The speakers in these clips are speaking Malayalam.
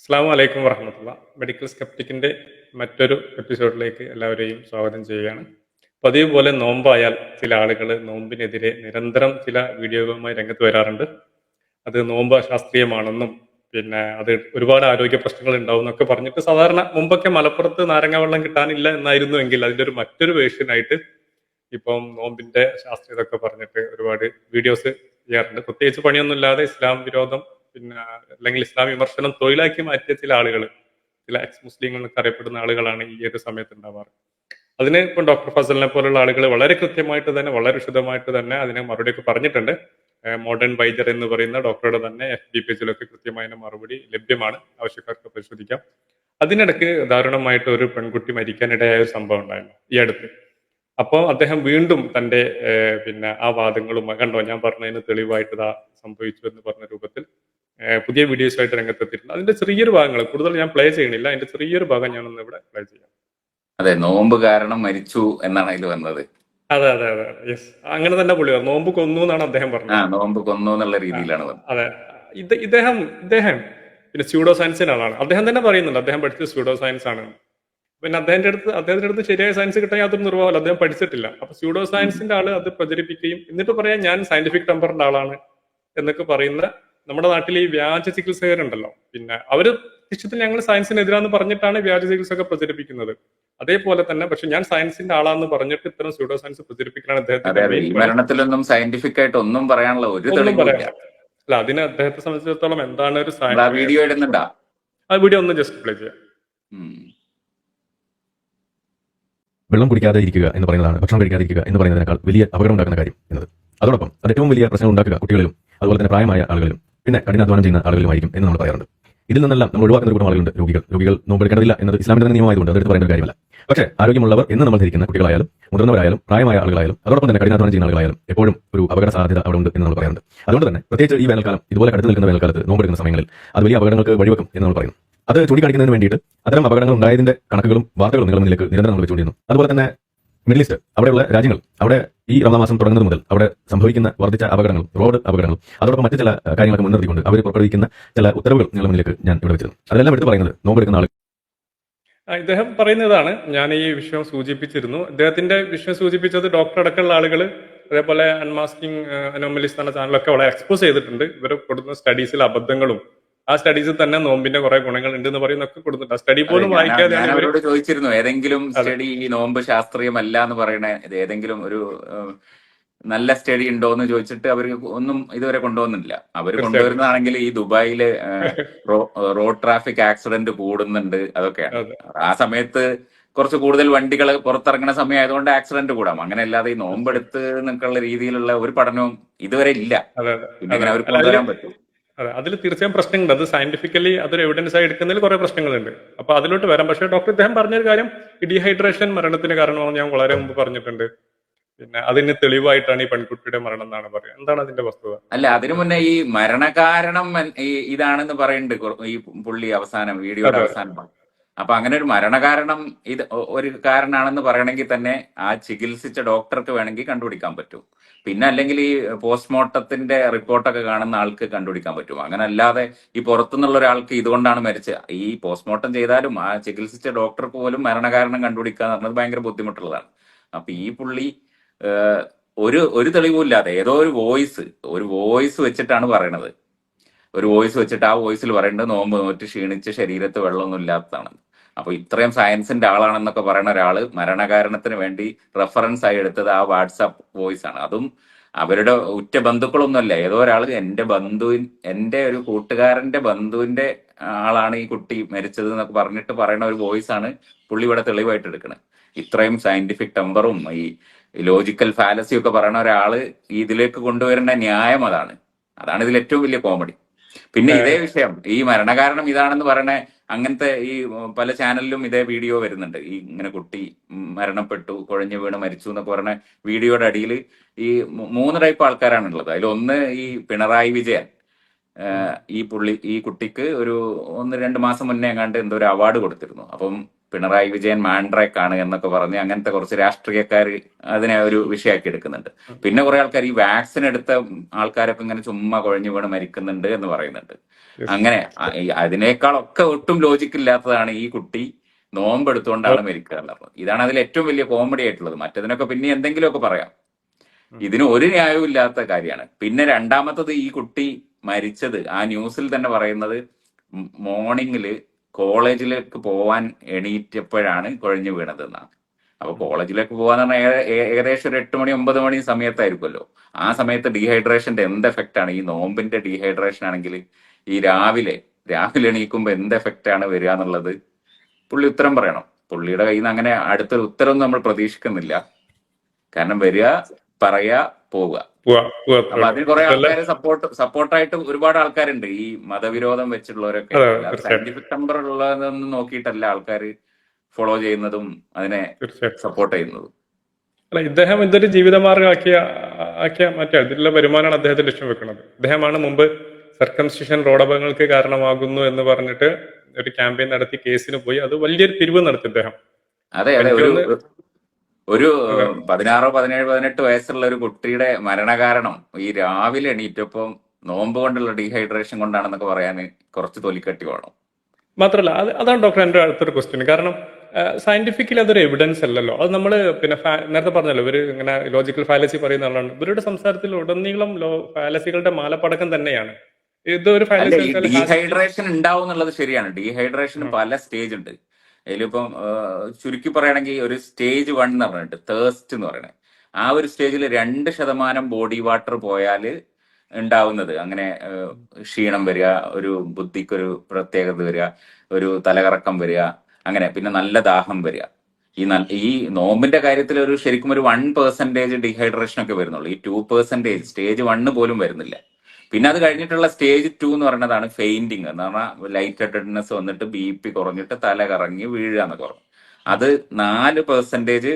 അസ്സാം വലൈക്കും വറഹമത്തുള്ള. മെഡിക്കൽ സ്കെപ്റ്റിക്കിന്റെ മറ്റൊരു എപ്പിസോഡിലേക്ക് എല്ലാവരെയും സ്വാഗതം ചെയ്യുകയാണ്. പതിവ് പോലെ നോമ്പായാൽ ചില ആളുകൾ നോമ്പിനെതിരെ നിരന്തരം ചില വീഡിയോകളുമായി രംഗത്ത് വരാറുണ്ട്. അത് നോമ്പ് അശാസ്ത്രീയമാണെന്നും പിന്നെ അത് ഒരുപാട് ആരോഗ്യ പ്രശ്നങ്ങൾ ഉണ്ടാവും എന്നൊക്കെ പറഞ്ഞിട്ട് സാധാരണ മുമ്പൊക്കെ മലപ്പുറത്ത് നാരങ്ങ വെള്ളം കിട്ടാനില്ല എന്നായിരുന്നു എങ്കിൽ അതിന്റെ ഒരു മറ്റൊരു വേർഷനായിട്ട് ഇപ്പം നോമ്പിന്റെ ശാസ്ത്രീയതൊക്കെ പറഞ്ഞിട്ട് ഒരുപാട് വീഡിയോസ് ചെയ്യാറുണ്ട്. പ്രത്യേകിച്ച് പണിയൊന്നുമില്ലാതെ ഇസ്ലാം വിരോധം പിന്നെ അല്ലെങ്കിൽ ഇസ്ലാം വിമർശനം തൊഴിലാക്കി മാറ്റിയ ചില ആളുകൾ, ചില എക്സ് മുസ്ലിങ്ങൾ എന്നൊക്കെ അറിയപ്പെടുന്ന ആളുകളാണ് ഈ ഒരു സമയത്ത് ഉണ്ടാവാറ്. അതിന് ഇപ്പം ഡോക്ടർ ഫസലിനെ പോലുള്ള ആളുകൾ വളരെ കൃത്യമായിട്ട് തന്നെ വളരെ വിശദമായിട്ട് തന്നെ അതിനെ മറുപടിയൊക്കെ പറഞ്ഞിട്ടുണ്ട്. മോഡേൺ വൈദ്യർ എന്ന് പറയുന്ന ഡോക്ടറുടെ തന്നെ FB പേജിലൊക്കെ കൃത്യമായ മറുപടി ലഭ്യമാണ്, ആവശ്യക്കാർക്ക് പരിശോധിക്കാം. അതിനിടയ്ക്ക് ദാരുണമായിട്ട് ഒരു പെൺകുട്ടി മരിക്കാനിടയായ ഒരു സംഭവം ഉണ്ടായിരുന്നു ഈ അടുത്ത്. അപ്പോൾ അദ്ദേഹം വീണ്ടും തന്റെ പിന്നെ ആ വാദങ്ങളും കണ്ടോ ഞാൻ പറഞ്ഞതിന് തെളിവായിട്ട് ഇതാ സംഭവിച്ചു എന്ന് പറഞ്ഞ രൂപത്തിൽ പുതിയ വീഡിയോസ് ആയിട്ട് രംഗത്തെത്തിയിട്ടുണ്ട്. അതിന്റെ ചെറിയൊരു ഭാഗങ്ങൾ കൂടുതൽ ഞാൻ പ്ലേ ചെയ്യണില്ല, അതിന്റെ ചെറിയൊരു ഭാഗം ഞാനൊന്ന് ഇവിടെ പ്ലേ ചെയ്യാം. അതെ, നോമ്പ് കാരണം മരിച്ചു എന്നാണ് അതിൽ വന്നത്. അതെ അതെ അതെ യെസ്, അങ്ങനെ തന്നെ പുള്ളി പറഞ്ഞു. നോമ്പ് കൊന്നു എന്നാണ് അദ്ദേഹം പറഞ്ഞത്. നോമ്പ് കൊന്നു എന്നുള്ള രീതിയിലാണ് വന്നത്. അതെ, ഇദ്ദേഹം ഇദ്ദേഹം പിന്നെ സ്യൂഡോ സയൻസിന്റെ ആളാണ്. അദ്ദേഹം തന്നെ പറയുന്നുണ്ട് അദ്ദേഹം പഠിച്ചത് സ്യൂഡോ സയൻസ് ആണ്. പിന്നെ അദ്ദേഹത്തിന്റെ അടുത്ത് ശരിയായ സയൻസ് കിട്ടാൻ യാതൊരു നിർവാഹമല്ല, അദ്ദേഹം പഠിച്ചിട്ടില്ല. അപ്പൊ സ്യൂഡോ സയൻസിന്റെ ആള് അത് പ്രചരിപ്പിക്കുകയും എന്നിട്ട് പറയാൻ ഞാൻ സയന്റിഫിക് ടെമ്പറിന്റെ ആളാണ് എന്നൊക്കെ പറയുന്ന നമ്മുടെ നാട്ടിൽ ഈ വ്യാജ ചികിത്സകരുണ്ടല്ലോ, പിന്നെ അവര് നിശ്ചയത്തിൽ ഞങ്ങൾ സയൻസിനെതിരാന്ന് പറഞ്ഞിട്ടാണ് വ്യാജ ചികിത്സ ഒക്കെ പ്രചരിപ്പിക്കുന്നത്. അതേപോലെ തന്നെ പക്ഷെ ഞാൻ സയൻസിന്റെ ആളാന്ന് പറഞ്ഞിട്ട് ഇത്തരം സ്യൂഡോ സയൻസ് പ്രചരിപ്പിക്കാനാണ് അദ്ദേഹത്തിന്റെ മരണത്തിലൊന്നും സയന്റിഫിക് ആയിട്ട് ഒന്നും പറയാനുള്ള ഒന്നും പറയാം. അല്ല, അതിന് അദ്ദേഹത്തെ സംബന്ധിച്ചിടത്തോളം എന്താണ് ഒരു വീഡിയോ ഇടുന്നുണ്ടാ? ആ വീഡിയോ ഒന്ന് ജസ്റ്റ് പ്ലേ ചെയ്യാം. വെള്ളം കുടിക്കാതെ ഇരിക്കുക എന്ന് പറയുന്നതാണ് ഭക്ഷണം കഴിക്കാതെ ഇരിക്കുക എന്ന് പറയുന്നതിനേക്കാൾ വലിയ അപകടം ഉണ്ടാക്കുന്ന കാര്യം എന്നത്. അതോടൊപ്പം അത് ഏറ്റവും വലിയ പ്രശ്നം ഉണ്ടാക്കുക കുട്ടികളിലും അതുപോലെ തന്നെ പ്രായമായ ആളുകളിലും പിന്നെ കഠിനാധ്വാനം ചെയ്യുന്ന ആളുകളുമായിരിക്കും എന്ന് നമ്മൾ പറയാറുണ്ട്. ഇതിൽ നിന്നെല്ലാം നമ്മൾ ഒഴിവാക്കുന്ന കൂട്ടം ആളുകളുണ്ട്. രോഗികൾ നോമ്പെടുക്കേണ്ടതില്ല എന്നത് ഇസ്ലാമിന്റെ തന്നെ നിയമമായതുകൊണ്ട് അതെടുത്ത് പറയുന്ന ഒരു കാര്യമല്ല. പക്ഷേ ആരോഗ്യമുള്ളവർ എന്ന് നമ്മൾ ധരിക്കുന്ന കുട്ടികളായാലും മുതിർന്നവരായാലും പ്രായമായ ആളുകളായാലും അതോടൊപ്പം തന്നെ കഠിനാധ്വാനം ചെയ്യുന്ന ആളുകളായാലും എപ്പോഴും ഒരു അപകട സാധ്യത അവിടെ ഉണ്ട് എന്ന് നമ്മൾ പറയാറുണ്ട്. അതുകൊണ്ട് തന്നെ പ്രത്യേകിച്ച് ഈ വേനൽക്കാലം ഇതുപോലെ കടുത്ത് നിൽക്കുന്ന വേനൽക്കാലത്ത് നോമ്പെടുക്കുന്ന സമയങ്ങളിൽ അത് വലിയ അപകടങ്ങൾക്ക് വഴിവെക്കും എന്ന് നമ്മൾ പറയുന്നു. അത് ചൂണ്ടിക്കാണിക്കുന്നതിന് വേണ്ടിയിട്ട് അത്തരം അപകടങ്ങൾ ഉണ്ടായതിന്റെ കണക്കുകളും വാർത്തകളും നിങ്ങളുടെ മുന്നിലേക്ക് നിരന്തരം നമ്മൾ വെച്ചുകൊണ്ടിരുന്നു. അതുപോലെ തന്നെ മിഡിൽ ഈസ്റ്റ് അവിടെയുള്ള രാജ്യങ്ങൾ, അവിടെ ഈ റമദാൻ മാസം തുടങ്ങുന്നത് മുതൽ അവിടെ സംഭവിക്കുന്ന വർദ്ധിച്ച അപകടങ്ങളും റോഡ് അപകടങ്ങളും അതോടൊപ്പം മറ്റു ചില കാര്യങ്ങളൊക്കെ മുൻനിർത്തിക്കൊണ്ട് അവർ പുറപ്പെടുവിക്കുന്ന ചില ഉത്തരവുകൾ നിങ്ങളുടെ മുന്നിലേക്ക് ഞാൻ ഇവിടെ വെച്ചിരുന്നു. അതെല്ലാം എടുത്ത് പറയുന്നത് നോമ്പെടുക്കുന്ന ആൾ ഇദ്ദേഹം പറയുന്നതാണ്. ഞാൻ ഈ വിഷയം സൂചിപ്പിച്ചിരുന്നു. ഇദ്ദേഹത്തിന്റെ വിഷയം സൂചിപ്പിച്ചത് ഡോക്ടർ അടക്കമുള്ള ആളുകൾ അതേപോലെ അൺമാസ്കിംഗ് അനോമലീസ് എന്ന ചാനലൊക്കെ വളരെ എക്സ്പോസ് ചെയ്തിട്ടുണ്ട്. ഇവർ കൊടുക്കുന്ന സ്റ്റഡീസിൽ അബദ്ധങ്ങളും ആ സ്റ്റഡീസിൽ തന്നെ നോമ്പിന്റെ കുറെ ഗുണങ്ങൾ ഉണ്ട് എന്ന് പറയുന്നൊക്കെ കൊടുത്തിട്ടുണ്ട്. സ്റ്റഡി പോലും വായിക്കാതെ അവരോട് ചോദിച്ചിരുന്നു, ഏതെങ്കിലും സ്റ്റഡി ഈ നോമ്പ് ശാസ്ത്രീയമല്ല എന്ന് പറയണ ഏതെങ്കിലും ഒരു നല്ല സ്റ്റഡി ഉണ്ടോ എന്ന് ചോദിച്ചിട്ട് അവർ ഒന്നും ഇതുവരെ കൊണ്ടുവന്നില്ല. അവർ കൊണ്ടുവരുന്നതാണെങ്കിൽ ഈ ദുബായില് റോഡ് ട്രാഫിക് ആക്സിഡന്റ് കൂടുന്നുണ്ട്, അതൊക്കെയാണ്. ആ സമയത്ത് കുറച്ച് കൂടുതൽ വണ്ടികൾ പുറത്തിറങ്ങുന്ന സമയമായതുകൊണ്ട് ആക്സിഡന്റ് കൂടാം. അങ്ങനെ അല്ലാതെ ഈ നോമ്പെടുത്ത് നിൽക്കുന്ന രീതിയിലുള്ള ഒരു പഠനവും ഇതുവരെ ഇല്ല. പിന്നെ അങ്ങനെ അവർക്ക് കൊണ്ടുവരാൻ പറ്റും. അതെ, അതിൽ തീർച്ചയായും പ്രശ്നങ്ങളുണ്ട്. അത് സയന്റിഫിക്കലി അതൊരു എവിഡൻസ് ആയി എടുക്കുന്നതിൽ കുറെ പ്രശ്നങ്ങളുണ്ട്. അപ്പൊ അതിലോട്ട് വരാം. പക്ഷേ ഡോക്ടർ ഇദ്ദേഹം പറഞ്ഞൊരു കാര്യം, ഈ ഡീഹൈഡ്രേഷൻ മരണത്തിന് കാരണമാണെന്ന് ഞാൻ വളരെ മുമ്പ് പറഞ്ഞിട്ടുണ്ട്. പിന്നെ അതിന് തെളിവായിട്ടാണ് ഈ പെൺകുട്ടിയുടെ മരണം എന്നാണ് പറയുക. എന്താണ് അതിന്റെ വസ്തുത? അല്ല, അതിനു മുന്നേ ഈ മരണകാരണം ഇതാണെന്ന് പറയുന്നുണ്ട് ഈ പുള്ളി അവസാനം വീഡിയോയുടെ അവസാനം. അപ്പൊ അങ്ങനെ ഒരു മരണകാരണം ഇത് ഒരു കാരണമാണെന്ന് പറയണമെങ്കിൽ തന്നെ ആ ചികിത്സിച്ച ഡോക്ടർക്ക് വേണമെങ്കിൽ കണ്ടുപിടിക്കാൻ പറ്റും. പിന്നെ അല്ലെങ്കിൽ ഈ പോസ്റ്റ്മോർട്ടത്തിന്റെ റിപ്പോർട്ടൊക്കെ കാണുന്ന ആൾക്ക് കണ്ടുപിടിക്കാൻ പറ്റും. അങ്ങനെ അല്ലാതെ ഈ പുറത്തുനിന്നുള്ള ഒരാൾക്ക് ഇതുകൊണ്ടാണ് മരിച്ചത്, ഈ പോസ്റ്റ്മോർട്ടം ചെയ്താലും ആ ചികിത്സിച്ച ഡോക്ടർക്ക് പോലും മരണകാരണം കണ്ടുപിടിക്കുക എന്ന് പറഞ്ഞത് ഭയങ്കര ബുദ്ധിമുട്ടുള്ളതാണ്. അപ്പൊ ഈ പുള്ളി ഒരു തെളിവുമില്ലാതെ ഏതോ ഒരു വോയിസ് വെച്ചിട്ടാണ് പറയണത്. ഒരു വോയിസ് വെച്ചിട്ട് ആ വോയിസിൽ പറയുന്നത് നോമ്പ് നോറ്റ് ക്ഷീണിച്ച് ശരീരത്ത് വെള്ളമൊന്നും ഇല്ലാത്തതാണ്. അപ്പൊ ഇത്രയും സയൻസിന്റെ ആളാണെന്നൊക്കെ പറയുന്ന ഒരാള് മരണകാരണത്തിന് വേണ്ടി റെഫറൻസ് ആയി എടുത്തത് ആ വാട്സാപ്പ് വോയിസ് ആണ്. അതും അവരുടെ ഉറ്റ ബന്ധുക്കളൊന്നുമല്ല, ഏതോ ഒരാൾ എന്റെ ഒരു കൂട്ടുകാരന്റെ ബന്ധുവിന്റെ ആളാണ് ഈ കുട്ടി മരിച്ചത് എന്നൊക്കെ പറഞ്ഞിട്ട് പറയുന്ന ഒരു വോയിസ് ആണ് പുള്ളി ഇവിടെ തെളിവായിട്ട് എടുക്കുന്നത്. ഇത്രയും സയന്റിഫിക് ടെമ്പറും ഈ ലോജിക്കൽ ഫാലസി ഒക്കെ പറയുന്ന ഒരാള് ഇതിലേക്ക് കൊണ്ടുവരേണ്ട ന്യായം അതാണ് ഇതിൽ ഏറ്റവും വലിയ കോമഡി. പിന്നെ ഇതേ വിഷയം ഈ മരണകാരണം ഇതാണെന്ന് പറയണ അങ്ങനത്തെ ഈ പല ചാനലിലും ഇതേ വീഡിയോ വരുന്നുണ്ട്. ഈ ഇങ്ങനെ കുട്ടി മരണപ്പെട്ടു, കുഴഞ്ഞു വീണ് മരിച്ചു എന്നൊക്കെ പറഞ്ഞ വീഡിയോയുടെ അടിയിൽ ഈ 3 ടൈപ്പ് ആൾക്കാരാണുള്ളത്. അതിലൊന്ന് ഈ പിണറായി വിജയൻ, ഈ കുട്ടിക്ക് ഒരു 1-2 മാസം മുന്നേ എങ്ങാണ്ട് എന്തോ ഒരു അവാർഡ് കൊടുത്തിരുന്നു. അപ്പം പിണറായി വിജയൻ മാൻഡ്രേക്കാണ് എന്നൊക്കെ പറഞ്ഞ് അങ്ങനത്തെ കുറച്ച് രാഷ്ട്രീയക്കാർ അതിനെ ഒരു വിഷയമാക്കി എടുക്കുന്നുണ്ട്. പിന്നെ കുറെ ആൾക്കാർ ഈ വാക്സിൻ എടുത്ത ആൾക്കാരൊക്കെ ഇങ്ങനെ ചുമ്മാ കുഴഞ്ഞു വീണ് മരിക്കുന്നുണ്ട് എന്ന് പറയുന്നുണ്ട്. അങ്ങനെ അതിനേക്കാളൊക്കെ ഒട്ടും ലോജിക്ക് ഇല്ലാത്തതാണ് ഈ കുട്ടി നോമ്പെടുത്തുകൊണ്ടാണ് മരിക്കുക എന്നുള്ളത്. ഇതാണ് അതിൽ ഏറ്റവും വലിയ കോമഡി ആയിട്ടുള്ളത്. മറ്റതിനൊക്കെ പിന്നെ എന്തെങ്കിലുമൊക്കെ പറയാം, ഇതിന് ഒരു ന്യായവും ഇല്ലാത്ത കാര്യമാണ്. പിന്നെ രണ്ടാമത്തത്, ഈ കുട്ടി മരിച്ചത് ആ ന്യൂസിൽ തന്നെ പറയുന്നത് മോർണിംഗില് കോളേജിലേക്ക് പോവാൻ എണീറ്റപ്പോഴാണ് കുഴഞ്ഞു വീണത് എന്നാണ്. അപ്പൊ കോളേജിലേക്ക് പോകാന്ന് പറഞ്ഞാൽ ഏകദേശം ഒരു 8 മണി 9 മണി സമയത്തായിരിക്കുമല്ലോ. ആ സമയത്ത് ഡീഹൈഡ്രേഷന്റെ എന്ത് എഫക്റ്റ് ആണ്, ഈ നോമ്പിന്റെ ഡീഹൈഡ്രേഷൻ ആണെങ്കിൽ ഈ രാവിലെ എണീക്കുമ്പോ എന്ത് എഫക്റ്റ് ആണ് വരിക എന്നുള്ളത് പുള്ളി ഉത്തരം പറയണം. പുള്ളിയുടെ കയ്യിൽ നിന്ന് അങ്ങനെ അടുത്തൊരു ഉത്തരവൊന്നും നമ്മൾ പ്രതീക്ഷിക്കുന്നില്ല. കാരണം വരിക, പറയാ, പോവുക. അപ്പൊ അതിന് കുറെ ആൾക്കാർ സപ്പോർട്ടായിട്ട് ഒരുപാട് ആൾക്കാരുണ്ട്, ഈ മതവിരോധം വെച്ചിട്ടുള്ളവരൊക്കെ. സയന്റിഫിക് നമ്പർ ഉള്ളതൊന്നും നോക്കിയിട്ടല്ല ആൾക്കാർ ഫോളോ ചെയ്യുന്നതും അതിനെ സപ്പോർട്ട് ചെയ്യുന്നതും. അല്ല, ഇദ്ദേഹം ഇതൊരു ജീവിതമാർഗമാക്കിയ മറ്റേ അതിലുള്ള വരുമാനമാണ് അദ്ദേഹത്തെ ലക്ഷ്യം വെക്കുന്നത്. അദ്ദേഹമാണ് മുമ്പ് സർക്കംസിഷൻ റോഡപകടങ്ങൾക്ക് കാരണമാകുന്നു എന്ന് പറഞ്ഞിട്ട് ഒരു ക്യാമ്പയിൻ നടത്തി കേസിന് പോയി. അത് വലിയൊരു പിരിവ് നടത്തി അദ്ദേഹം. അതെ, ഒരു 16, 17, 18 വയസ്സുള്ള ഒരു കുട്ടിയുടെ മരണകാരണം ഈ രാവിലെ എണീറ്റപ്പം നോമ്പ് കൊണ്ടുള്ള ഡീഹൈഡ്രേഷൻ കൊണ്ടാണെന്നൊക്കെ പറയാൻ കുറച്ച് തൊലിക്കട്ടി വേണം. മാത്രമല്ല, അതാണ് ഡോക്ടർ എൻ്റെ അടുത്തൊരു ക്വസ്റ്റ്യൻ. കാരണം സയന്റിഫിക്കലി അതൊരു എവിഡൻസ് അല്ലല്ലോ. അത് നമ്മൾ പിന്നെ നേരത്തെ പറഞ്ഞല്ലോ, ഇവർ ഇങ്ങനെ ലോജിക്കൽ ഫാലസി പറയുന്ന ആളാണ്. ഇവരുടെ സംസാരത്തിൽ ഉടനീളം ഫാലസികളുടെ മാലപ്പടക്കം തന്നെയാണ്. ഇതൊരു ഡീഹൈഡ്രേഷൻ ഉണ്ടാവും എന്നുള്ളത് ശരിയാണ്. ഡീഹൈഡ്രേഷന് പല സ്റ്റേജ് ഉണ്ട്. അതിലിപ്പം ചുരുക്കി പറയുകയാണെങ്കിൽ ഒരു സ്റ്റേജ് 1 എന്ന് പറഞ്ഞിട്ട് തേഴ്സ്റ്റ് എന്ന് പറയുന്നത്, ആ ഒരു സ്റ്റേജിൽ 2% ബോഡി വാട്ടർ പോയാൽ ഉണ്ടാവുന്നത്, അങ്ങനെ ക്ഷീണം വരിക, ഒരു ബുദ്ധിക്കൊരു പ്രത്യേകത വരിക, ഒരു തലകറക്കം വരിക, അങ്ങനെ പിന്നെ നല്ല ദാഹം വരിക. ഈ നോമ്പിന്റെ കാര്യത്തിൽ ഒരു ശരിക്കും ഒരു 1% ഡീഹൈഡ്രേഷൻ ഒക്കെ വരുന്നുള്ളൂ. ഈ 2% സ്റ്റേജ് 1 പോലും വരുന്നില്ല. പിന്നെ അത് കഴിഞ്ഞിട്ടുള്ള സ്റ്റേജ് 2 എന്ന് പറയുന്നതാണ് ഫെയിന്റിങ് എന്ന് പറഞ്ഞാൽ ലൈറ്റ് ഹെഡഡ്നെസ് വന്നിട്ട് BP കുറഞ്ഞിട്ട് തല കറങ്ങി വീഴുക എന്നൊക്കെ പറഞ്ഞു. അത് 4%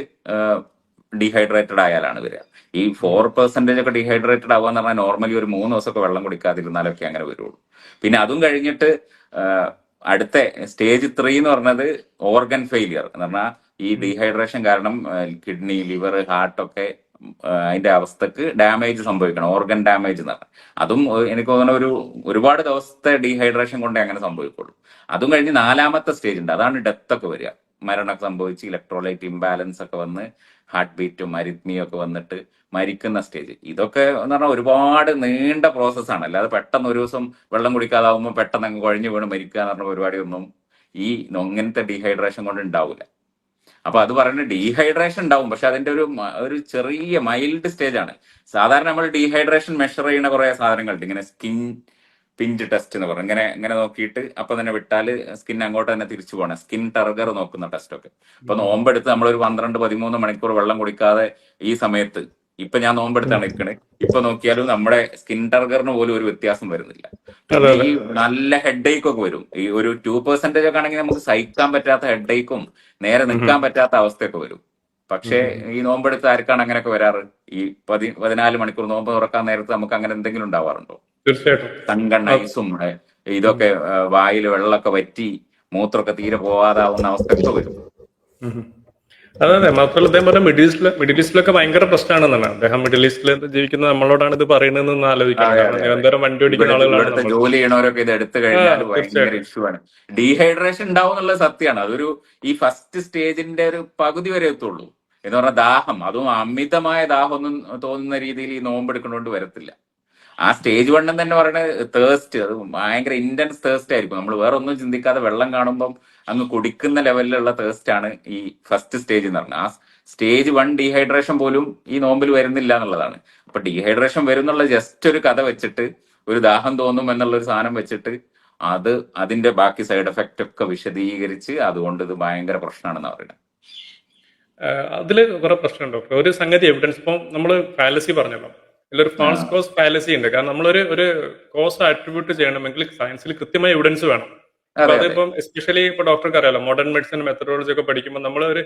ഡീഹൈഡ്രേറ്റഡ് ആയാലാണ് വരിക. ഈ 4% ഒക്കെ ഡീഹൈഡ്രേറ്റഡ് ആവുക എന്ന് പറഞ്ഞാൽ നോർമലി ഒരു 3 ദിവസമൊക്കെ വെള്ളം കുടിക്കാതിരുന്നാലൊക്കെ അങ്ങനെ വരുള്ളൂ. പിന്നെ അതും കഴിഞ്ഞിട്ട് അടുത്ത സ്റ്റേജ് 3 എന്ന് പറഞ്ഞത് ഓർഗൻ ഫെയിലിയർ എന്ന് പറഞ്ഞാൽ ഈ ഡീഹൈഡ്രേഷൻ കാരണം കിഡ്നി, ലിവർ, ഹാർട്ടൊക്കെ അതിന്റെ അവസ്ഥക്ക് ഡാമേജ് സംഭവിക്കണം, ഓർഗൻ ഡാമേജ് എന്ന് പറഞ്ഞാൽ. അതും എനിക്ക് തോന്നുന്ന ഒരുപാട് ദിവസത്തെ ഡീഹൈഡ്രേഷൻ കൊണ്ടേ അങ്ങനെ സംഭവിക്കുള്ളൂ. അതും കഴിഞ്ഞ് 4ാമത്തെ സ്റ്റേജ് ഉണ്ട്, അതാണ് ഡെത്ത് ഒക്കെ വരിക. മരണം സംഭവിച്ച് ഇലക്ട്രോലൈറ്റ് ഇംബാലൻസ് ഒക്കെ വന്ന് ഹാർട്ട് ബീറ്റും അരിത്മിയും ഒക്കെ വന്നിട്ട് മരിക്കുന്ന സ്റ്റേജ്. ഇതൊക്കെ എന്ന് പറഞ്ഞാൽ ഒരുപാട് നീണ്ട പ്രോസസ്സാണ്. അല്ലാതെ പെട്ടെന്ന് ഒരു ദിവസം വെള്ളം കുടിക്കാതാവുമ്പോൾ പെട്ടെന്ന് അങ്ങ് കുഴഞ്ഞു വീണ് മരിക്കുക എന്ന് പറഞ്ഞ പരിപാടിയൊന്നും ഈ ഇങ്ങനത്തെ ഡീഹൈഡ്രേഷൻ കൊണ്ട് ഉണ്ടാവില്ല. അപ്പൊ അത് പറയുന്നത് ഡീഹൈഡ്രേഷൻ ഉണ്ടാവും, പക്ഷെ അതിന്റെ ഒരു ചെറിയ മൈൽഡ് സ്റ്റേജ് ആണ്. സാധാരണ നമ്മൾ ഡീഹൈഡ്രേഷൻ മെഷർ ചെയ്യുന്ന കുറെ സാധനങ്ങളുണ്ട്, ഇങ്ങനെ സ്കിൻ പിഞ്ച് ടെസ്റ്റ് എന്ന് പറയും. ഇങ്ങനെ നോക്കിയിട്ട് അപ്പൊ തന്നെ വിട്ടാൽ സ്കിൻ അങ്ങോട്ട് തന്നെ തിരിച്ചു പോകണം, സ്കിൻ ടർഗർ നോക്കുന്ന ടെസ്റ്റ് ഒക്കെ. അപ്പൊ നോമ്പെടുത്ത് നമ്മളൊരു 12-13 മണിക്കൂർ വെള്ളം കുടിക്കാതെ ഈ സമയത്ത്, ഇപ്പൊ ഞാൻ നോമ്പെടുത്താണ് നിൽക്കണേ, ഇപ്പൊ നോക്കിയാലും നമ്മുടെ സ്കിൻ ടർഗറിന് പോലും ഒരു വ്യത്യാസം വരുന്നില്ല. ഈ നല്ല ഹെഡ് ഏക്ക് ഒക്കെ വരും. ഈ ഒരു 2% ഒക്കെ ആണെങ്കിൽ നമുക്ക് സഹിക്കാൻ പറ്റാത്ത ഹെഡ് ഏക്കും നേരെ നിൽക്കാൻ പറ്റാത്ത അവസ്ഥയൊക്കെ വരും. പക്ഷേ ഈ നോമ്പെടുത്ത് ആർക്കാണ് അങ്ങനെയൊക്കെ വരാറ്? ഈ 14 മണിക്കൂർ നോമ്പ് തുറക്കാൻ നേരത്ത് നമുക്ക് അങ്ങനെ എന്തെങ്കിലും ഉണ്ടാവാറുണ്ടോ? തീർച്ചയായിട്ടും കൺകണ്ണൈസും ഇതൊക്കെ വായിൽ വെള്ളമൊക്കെ വറ്റി മൂത്രമൊക്കെ തീരെ പോവാതാവുന്ന അവസ്ഥയൊക്കെ വരും. അതെ, മാത്രമല്ല അദ്ദേഹം പറഞ്ഞ മിഡിൽ ഈസ്റ്റിലൊക്കെ ഭയങ്കര പ്രശ്നമാണെന്നാണ്. അദ്ദേഹം മിഡിൽ ഈസ്റ്റിൽ ജീവിക്കുന്ന നമ്മളോടാണ് ഇത് പറയുന്നതെന്ന് ആലോചിക്കുന്നത്. കാരണം നിരന്തരം വണ്ടി ഓടിക്കുന്ന ആളുകളാണ്, ജോലി ചെയ്യണവരൊക്കെ ഇത് എടുത്തു കഴിഞ്ഞാൽ ഭയങ്കര ഇഷ്യൂ ആണ്. ഡീഹൈഡ്രേഷൻ ഉണ്ടാവും എന്നുള്ളത് സത്യമാണ്. അതൊരു ഈ ഫസ്റ്റ് സ്റ്റേജിന്റെ ഒരു പകുതി വരെ എത്തുള്ളൂ. എന്ന് പറഞ്ഞാൽ ദാഹം, അതും അമിതമായ ദാഹം ഒന്നും തോന്നുന്ന രീതിയിൽ ഈ നോമ്പെടുക്കുന്നതുകൊണ്ട് വരത്തില്ല. ആ സ്റ്റേജ് 1 തന്നെ പറയുന്നത് തേഴ്സ്റ്റ്, അത് ഭയങ്കര ഇന്റൻസ് തേഴ്സ്റ്റ് ആയിരിക്കും. നമ്മൾ വേറെ ഒന്നും ചിന്തിക്കാതെ വെള്ളം കാണുമ്പം അങ്ങ് കുടിക്കുന്ന ലെവലിലുള്ള തേഴ്സ്റ്റ് ആണ് ഈ ഫസ്റ്റ് സ്റ്റേജ് എന്ന് പറഞ്ഞാൽ. ആ സ്റ്റേജ് 1 ഡീഹൈഡ്രേഷൻ പോലും ഈ നോമ്പിൽ വരുന്നില്ല എന്നുള്ളതാണ്. അപ്പൊ ഡീഹൈഡ്രേഷൻ വരുന്നുള്ള ജസ്റ്റ് ഒരു കഥ വെച്ചിട്ട്, ഒരു ദാഹം തോന്നും എന്നുള്ള ഒരു സാധനം വെച്ചിട്ട് അതിന്റെ ബാക്കി സൈഡ് എഫക്റ്റ് ഒക്കെ വിശദീകരിച്ച് അതുകൊണ്ട് ഇത് ഭയങ്കര പ്രശ്നമാണെന്ന് പറയുന്നത്. അതില് കുറെ പ്രശ്നമുണ്ടോ? ഒരു സംഗതി എവിഡൻസ്, ഇപ്പം നമ്മള് ഫാലസി പറഞ്ഞല്ലോ, ഇതിലൊരു ഫാൾസ് കോസ് ഫാലസി ഉണ്ട്. കാരണം നമ്മളൊരു കോസ് അട്രിബ്യൂട്ട് ചെയ്യണമെങ്കിൽ സയൻസിൽ കൃത്യമായ എവിഡൻസ് വേണം. അപ്പൊ അതിപ്പം എസ്പെഷ്യലി ഇപ്പൊ ഡോക്ടർക്ക് അറിയാലോ, മോഡേൺ മെഡിസിൻ മെത്തഡോളജി ഒക്കെ പഠിക്കുമ്പോൾ നമ്മൾ ഒരു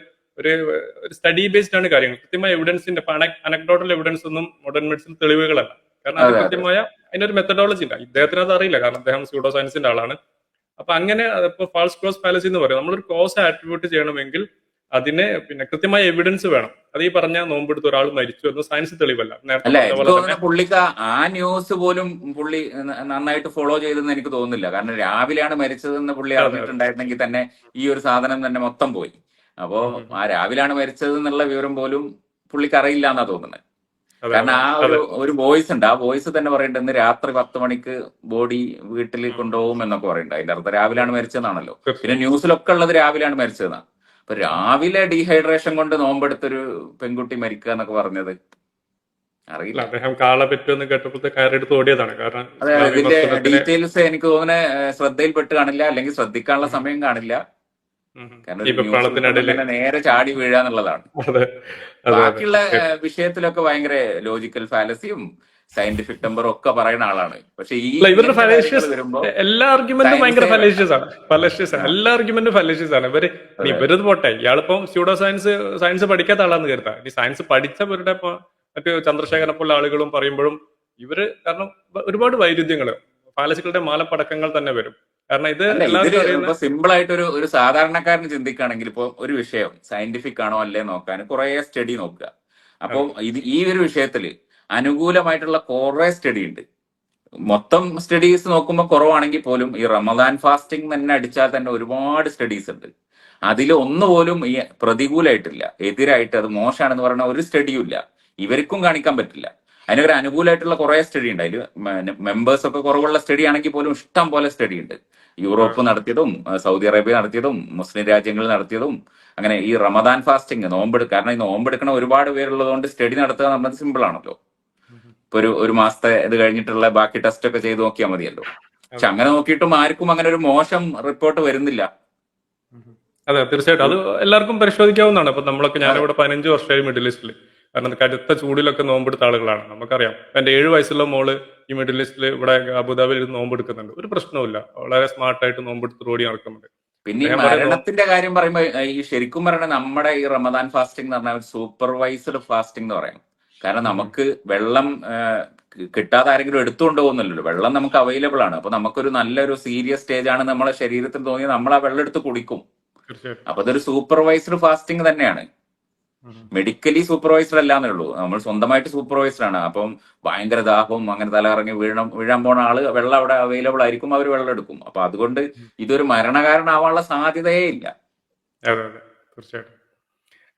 സ്റ്റഡി ബേസ്ഡ് ആണ് കാര്യങ്ങൾ. കൃത്യമായ എവിഡൻസിന്റെ അനക്ഡോട്ടൽ എവിഡൻസ് ഒന്നും മോഡേൺ മെഡിസിൻ തെളിവുകളല്ല. കാരണം അത് കൃത്യമായ അതിനൊരു മെത്തഡോളജി ഇല്ല. ഇദ്ദേഹത്തിന് അത് അറിയില്ല, കാരണം അദ്ദേഹം സ്യൂഡോ സയൻസിന്റെ ആളാണ്. അപ്പൊ അങ്ങനെ ഇപ്പൊ ഫാൾസ് ക്രോസ് ഫാലസി എന്ന് പറയും. നമ്മളൊരു കോസ് ആട്രിബ്യൂട്ട് ചെയ്യണമെങ്കിൽ അതിന് പിന്നെ കൃത്യമായ എവിഡൻസ് വേണം. അത് ഈ പറഞ്ഞ നോമ്പെടുത്ത് ഒരാൾ മരിച്ചു എന്ന് സയൻസ് തെളിവല്ല. നേരത്തെ അല്ല, പറഞ്ഞ എനിക്ക് പോലെ തന്നെ തോന്നുന്നത് പുള്ളിക്ക് ആ ന്യൂസ് പോലും പുള്ളി നന്നായിട്ട് ഫോളോ ചെയ്തെന്ന് എനിക്ക് തോന്നുന്നില്ല. കാരണം രാവിലെയാണ് മരിച്ചതെന്ന് പുള്ളി അതെ അതെ. അറിഞ്ഞിട്ടുണ്ടായിരുന്നെങ്കിൽ തന്നെ ഈ ഒരു സാധനം തന്നെ മൊത്തം പോയി. അപ്പോ ആ രാവിലെയാണ് മരിച്ചത് എന്നുള്ള വിവരം പോലും പുള്ളിക്ക് അറിയില്ല എന്നാ തോന്നുന്നത്. അതെ കാരണം അതെ ആ അതെ ഒരു വോയിസ് ഉണ്ട്. ആ വോയിസ് തന്നെ പറയുന്നുണ്ട് ഇന്ന് രാത്രി 10 മണിക്ക് ബോഡി വീട്ടിൽ കൊണ്ടുപോകും എന്നൊക്കെ പറയുന്നുണ്ട്. അതിന്റെ അർത്ഥം രാവിലെയാണ് മരിച്ചതെന്നാണല്ലോ. പിന്നെ തീർച്ചയായും. ന്യൂസിലൊക്കെ ഉള്ളത് രാവിലെയാണ് മരിച്ചതെന്നാണ്. അപ്പൊ രാവിലെ ഡീഹൈഡ്രേഷൻ കൊണ്ട് നോമ്പെടുത്തൊരു പെൺകുട്ടി മരിക്കുക എന്നൊക്കെ പറഞ്ഞത് അല്ല, അറിയില്ല. അദ്ദേഹം കാള പറ്റുമെന്ന് കേട്ടപ്പോഴത്തെ കയറെടുത്ത് ഓടിയതാണ്. കാരണം അതെ, ഇസ്ലാം ഇതിന്റെ വിമർശനത്തിന് ഡീറ്റെയിൽസ് എനിക്ക് തോന്നുന്നത് ശ്രദ്ധയിൽപ്പെട്ട് കാണില്ല, അല്ലെങ്കിൽ ശ്രദ്ധിക്കാനുള്ള ഉം, സമയം കാണില്ല. കാരണം ഈ ഒരു ന്യൂസ് കിട്ടുമ്പോൾ വെപ്രാളത്തിനിടയില് തന്നെ നേരെ ചാടി വീഴുക എന്നുള്ളതാണ്. അതെ അതെ അതെ ബാക്കിയുള്ള തീർച്ചയായിട്ടും. വിഷയത്തിലൊക്കെ ഭയങ്കര ലോജിക്കൽ ഫാലസിയും സയന്റിഫിക് ടെമ്പറും ഒക്കെ പറയുന്ന ആളാണ്. പക്ഷെ ഈ അല്ല, ഇവരുടെ ഇങ്ങനത്തെ കാര്യങ്ങൾ ഫലേഷ്യസ് വരുമ്പോ എല്ലാ ആർഗ്യുമെന്റും ഭയങ്കര സയൻസേ വേണ്ട. ഫലേഷ്യസ് ആണ്. ഫലേഷ്യസ് ആ, എല്ലാ ആർഗ്യുമെന്റും ഫലേഷ്യസ് ആണ്. അതെ ഇവരത് പോട്ടെ, ഇയാളിപ്പം സ്യൂഡോ സയൻസ് പഠിക്കാത്ത ആളാന്ന് കരുതാം. ഈ സയൻസ് പഠിച്ചവരുടെ ഇപ്പൊ മറ്റു ചന്ദ്രശേഖരനെ പോലുള്ള ആളുകളും പറയുമ്പോഴും ഇവര് കാരണം ഒരുപാട് വൈരുദ്ധ്യങ്ങൾ, ഫാലസികളുടെ മാലപ്പടക്കങ്ങൾ തന്നെ വരും. കാരണം ഇത് അല്ല, ഇതില് എല്ലാവർക്കും അറിയുന്ന ഇപ്പൊ സിമ്പിൾ ആയിട്ട് ഒരു സാധാരണക്കാരന് ചിന്തിക്കുകയാണെങ്കിൽ ഇപ്പൊ ഒരു വിഷയം സയന്റിഫിക് ആണോ അല്ലേ നോക്കാൻ കുറെ സ്റ്റഡി നോക്കുക. അപ്പോൾ അതെ ഈ ഒരു വിഷയത്തില് അനുകൂലമായിട്ടുള്ള കുറെ സ്റ്റഡി ഉണ്ട്. മൊത്തം സ്റ്റഡീസ് നോക്കുമ്പോൾ കുറവാണെങ്കിൽ പോലും ഈ റമദാൻ ഫാസ്റ്റിംഗ് തന്നെ അടിച്ചാൽ തന്നെ ഒരുപാട് സ്റ്റഡീസ് ഉണ്ട്. അതിൽ ഒന്നുപോലും ഈ പ്രതികൂലമായിട്ടില്ല, എതിരായിട്ട് അത് മോശമാണെന്ന് പറയുന്ന ഒരു സ്റ്റഡിയും ഇല്ല. ഇവർക്കും കാണിക്കാൻ പറ്റില്ല. അതിനൊരു അനുകൂലമായിട്ടുള്ള കുറെ സ്റ്റഡി ഉണ്ട്. അതിൽ മെമ്പേഴ്സ് ഒക്കെ കുറവുള്ള സ്റ്റഡി ആണെങ്കിൽ പോലും ഇഷ്ടം പോലെ സ്റ്റഡി ഉണ്ട്. ആ യൂറോപ്പ് നടത്തിയതും സൗദി അറേബ്യ നടത്തിയതും മുസ്ലിം രാജ്യങ്ങളിൽ നടത്തിയതും. അങ്ങനെ ഈ റമദാൻ ഫാസ്റ്റിംഗ് നോമ്പെടുക്കുക, കാരണം ഈ നോമ്പെടുക്കണ ഒരുപാട് പേരുള്ളത് കൊണ്ട് സ്റ്റഡി നടത്തുക എന്നുള്ളത് സിമ്പിൾ ആണല്ലോ. ഇപ്പൊ ഒരു മാസത്തെ ഇത് കഴിഞ്ഞിട്ടുള്ള ബാക്കി ടെസ്റ്റ് ഒക്കെ ചെയ്ത് നോക്കിയാൽ മതിയല്ലോ. പക്ഷെ അതെ അങ്ങനെ നോക്കിയിട്ടും ആർക്കും അങ്ങനെ ഒരു മോശം റിപ്പോർട്ട് വരുന്നില്ല. അതെ തീർച്ചയായിട്ടും. അത് എല്ലാവർക്കും പരിശോധിക്കാവുന്നതാണ്. ഇപ്പൊ നമ്മളൊക്കെ, അതെ ഞാനിവിടെ 15 വർഷമായി മിഡിൽ ഈസ്റ്റിൽ. കാരണം കടുത്ത ചൂടിലൊക്കെ നോമ്പെടുത്ത ആളുകളാണ്, നമുക്കറിയാം. എന്റെ 7 വയസ്സുള്ള മോള് ഈ മിഡിൽ ഈസ്റ്റിൽ ഇവിടെ അബുദാബിയിൽ ഇരുന്ന് നോമ്പെടുക്കുന്നുണ്ട്. ഒരു പ്രശ്നവുമില്ല, വളരെ സ്മാർട്ടായിട്ട് നോമ്പെടുത്ത് ഓടി നടക്കുന്നുണ്ട്. പിന്നെ ഈ അദ്ദേഹം പറയുന്നു മരണത്തിന്റെ കാര്യം പറയുമ്പോൾ ഈ ശരിക്കും പറയണ നമ്മുടെ ഈ റമദാൻ ഫാസ്റ്റിംഗ് എന്ന് പറഞ്ഞാൽ സൂപ്പർവൈസ്ഡ് ഫാസ്റ്റിംഗ് എന്ന് പറയാം. കാരണം നമുക്ക് വെള്ളം കിട്ടാതെ ആരെങ്കിലും എടുത്തുകൊണ്ട് പോകുന്നില്ലല്ലോ. വെള്ളം നമുക്ക് അവൈലബിൾ ആണ്. അപ്പൊ നമുക്കൊരു നല്ലൊരു സീരിയസ് സ്റ്റേജ് ആണ് നമ്മളെ ശരീരത്തിൽ തോന്നിയാൽ നമ്മൾ ആ വെള്ളം എടുത്ത് കുടിക്കും. തീർച്ചയായിട്ടും. അപ്പൊ അതൊരു സൂപ്പർവൈസ്ഡ് ഫാസ്റ്റിംഗ് തന്നെയാണ്. മെഡിക്കലി സൂപ്പർവൈസ്ഡ് അല്ലാന്നേ ഉള്ളൂ, നമ്മൾ സ്വന്തമായിട്ട് സൂപ്പർവൈസ്ഡ് ആണ്. അപ്പം ഭയങ്കര ദാഹവും അങ്ങനെ തലകറങ്ങി വീഴാൻ പോണ ആള് വെള്ളം അവിടെ അവൈലബിൾ ആയിരിക്കും, അവർ വെള്ളം എടുക്കും. അപ്പൊ അതുകൊണ്ട് ഇതൊരു മരണകാരണമാവാനുള്ള സാധ്യതയേ ഇല്ല. അതെ അതെ തീർച്ചയായിട്ടും.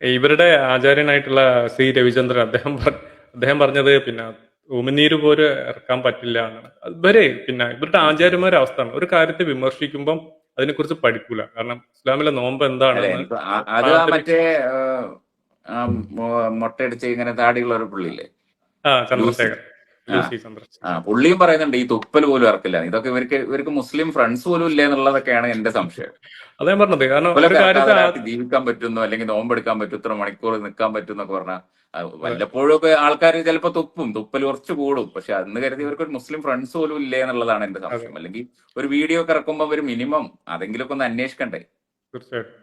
ഇവരുടെ ആചാര്യനായിട്ടുള്ള സി രവിചന്ദ്രൻ അദ്ദേഹം പറഞ്ഞത് പിന്നെ ഉമിനീര് പോലും ഇറക്കാൻ പറ്റില്ല എന്നാണ്. ഇവരുടെ ആചാര്യന്മാരുടെ അവസ്ഥയാണ്. ഒരു കാര്യത്തെ വിമർശിക്കുമ്പം അതിനെക്കുറിച്ച് പഠിക്കൂല. കാരണം ഇസ്ലാമിലെ നോമ്പ് അല്ലെ, എന്താണെന്ന് എനിക്ക് അത് ആ മറ്റേ മൊട്ടയടിച്ച് ഇങ്ങനെ താടിയുള്ള ഒരു പുള്ളിയില്ലേ, ലൂസി. ചന്ദ്രശേഖർ, ആ ലൂസി ചന്ദ്രശേഖർ. പുള്ളിയും പറയുന്നുണ്ട് ഈ തുപ്പൽ പോലും ഇറക്കില്ല. ഇതൊക്കെ ഇവർക്ക് മുസ്ലിം ഫ്രണ്ട്സ് പോലും ഇല്ലേ എന്നുള്ളതൊക്കെയാണ് എന്റെ സംശയം. അതേ പറഞ്ഞത്. കാരണം ഒരു തുപ്പലൊക്കെ ഇറക്കാതെ കാര്യത്തെ ഒരാൾക്ക് ജീവിക്കാൻ പറ്റുന്നു, അല്ലെങ്കിൽ നോമ്പെടുക്കാൻ പറ്റും, ഇത്ര മണിക്കൂർ നിൽക്കാൻ പറ്റും എന്നൊക്കെ പറഞ്ഞാൽ അതെ വല്ലപ്പോഴും ഒക്കെ ആൾക്കാർ ചിലപ്പോ തുപ്പൽ കുറച്ച് കൂടും. പക്ഷെ അന്ന് കരുതി ഇവർക്ക് ഒരു മുസ്ലിം ഫ്രണ്ട്സ് പോലും ഇല്ലേ എന്നുള്ളതാണ് എന്റെ അതെ സംശയം. അല്ലെങ്കിൽ ഒരു വീഡിയോ ഒക്കെ ഇറക്കുമ്പോൾ ഒരു മിനിമം അതെങ്കിലുമൊക്കെ ഒന്ന് അന്വേഷിക്കണ്ടേ. തീർച്ചയായിട്ടും.